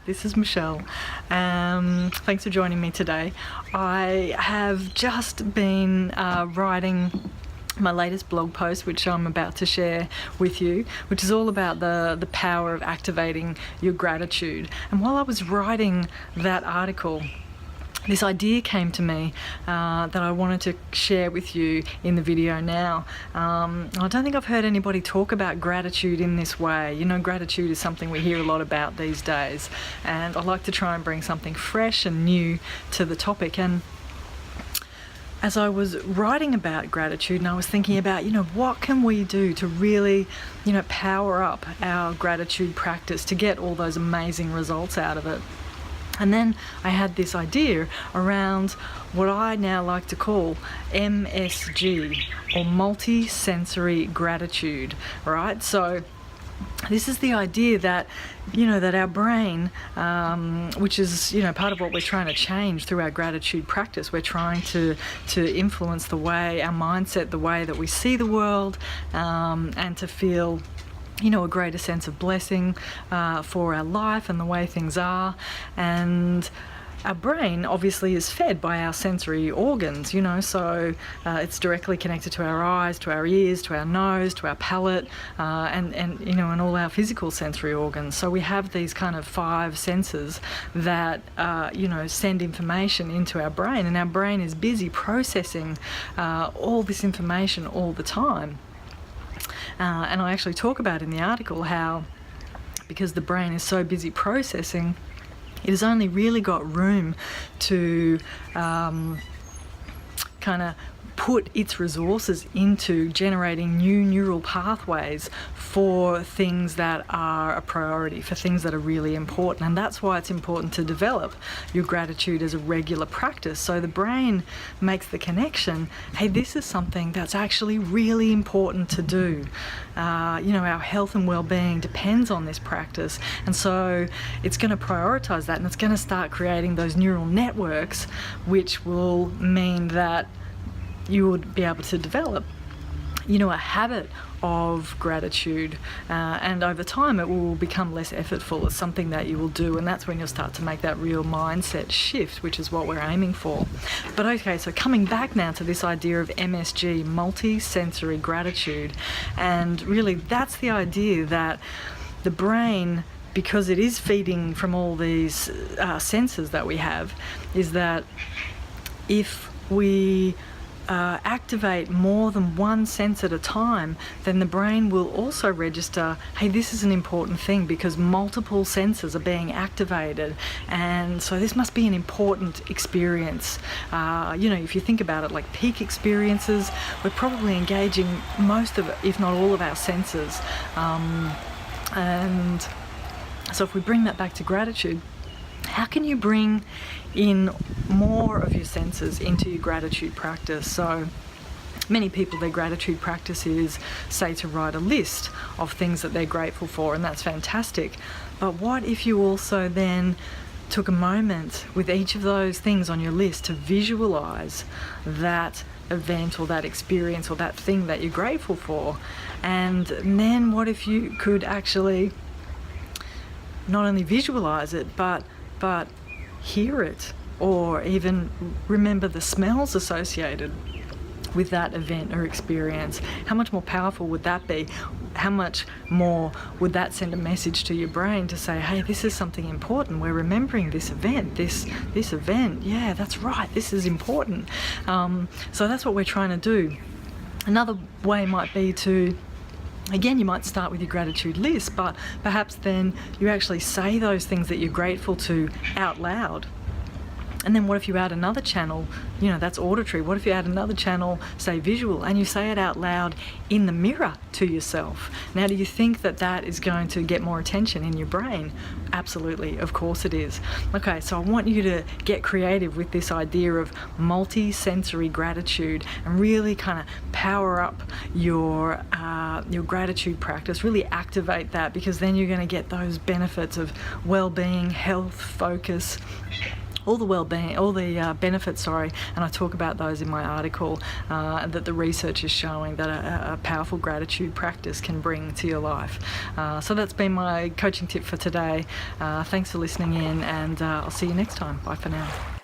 this is Michelle. Thanks for joining me today. I have just been writing my latest blog post, which I'm about to share with you, which is all about the power of activating your gratitude. And while I was writing that article, this idea came to me that I wanted to share with you in the video now. I don't think I've heard anybody talk about gratitude in this way. You know, gratitude is something we hear a lot about these days, and I like to try and bring something fresh and new to the topic. And as I was writing about gratitude, and I was thinking about, what can we do to really, power up our gratitude practice to get all those amazing results out of it. And then I had this idea around what I now like to call M.S.G, or multi-sensory gratitude, right? So this is the idea that, that our brain, which is, part of what we're trying to change through our gratitude practice, we're trying to influence the way, our mindset, the way that we see the world, and to feel a greater sense of blessing for our life and the way things are. And our brain obviously is fed by our sensory organs, so it's directly connected to our eyes, to our ears, to our nose, to our palate, and all our physical sensory organs. So we have these kind of 5 senses that, send information into our brain, and our brain is busy processing all this information all the time. And I actually talk about in the article how, because the brain is so busy processing, it has only really got room to kind of put its resources into generating new neural pathways for things that are a priority, for things that are really important. And that's why it's important to develop your gratitude as a regular practice. So the brain makes the connection, hey, this is something that's actually really important to do. Our health and well-being depends on this practice. And so it's going to prioritize that, and it's going to start creating those neural networks, which will mean that you would be able to develop, a habit of gratitude, and over time it will become less effortful. It's something that you will do, and that's when you'll start to make that real mindset shift, which is what we're aiming for. But okay, so coming back now to this idea of MSG, multi-sensory gratitude, and really that's the idea that the brain, because it is feeding from all these senses that we have, is that if we activate more than one sense at a time, then the brain will also register, hey, this is an important thing because multiple senses are being activated, and so this must be an important experience. If you think about it, like peak experiences, we're probably engaging most of, if not all of our senses. And so if we bring that back to gratitude, how can you bring in more of your senses into your gratitude practice? So many people, their gratitude practice is, say, to write a list of things that they're grateful for, and that's fantastic. But what if you also then took a moment with each of those things on your list to visualize that event or that experience or that thing that you're grateful for? And then what if you could actually not only visualize it, but hear it, or even remember the smells associated with that event or experience? How much more powerful would that be? How much more would that send a message to your brain to say, hey, this is something important, we're remembering this event, this event, yeah, that's right, this is important. So that's what we're trying to do. Another way might be to, again, you might start with your gratitude list, but perhaps then you actually say those things that you're grateful to out loud. And then what if you add another channel, that's auditory. What if you add another channel, say visual, and you say it out loud in the mirror to yourself? Now, do you think that that is going to get more attention in your brain? Absolutely, of course it is. Okay, so I want you to get creative with this idea of multi-sensory gratitude and really kind of power up your gratitude practice, really activate that, because then you're going to get those benefits of well-being, health, focus, all the well-being, all the benefits, sorry, and I talk about those in my article, that the research is showing that a powerful gratitude practice can bring to your life. So that's been my coaching tip for today. Thanks for listening in, and I'll see you next time. Bye for now.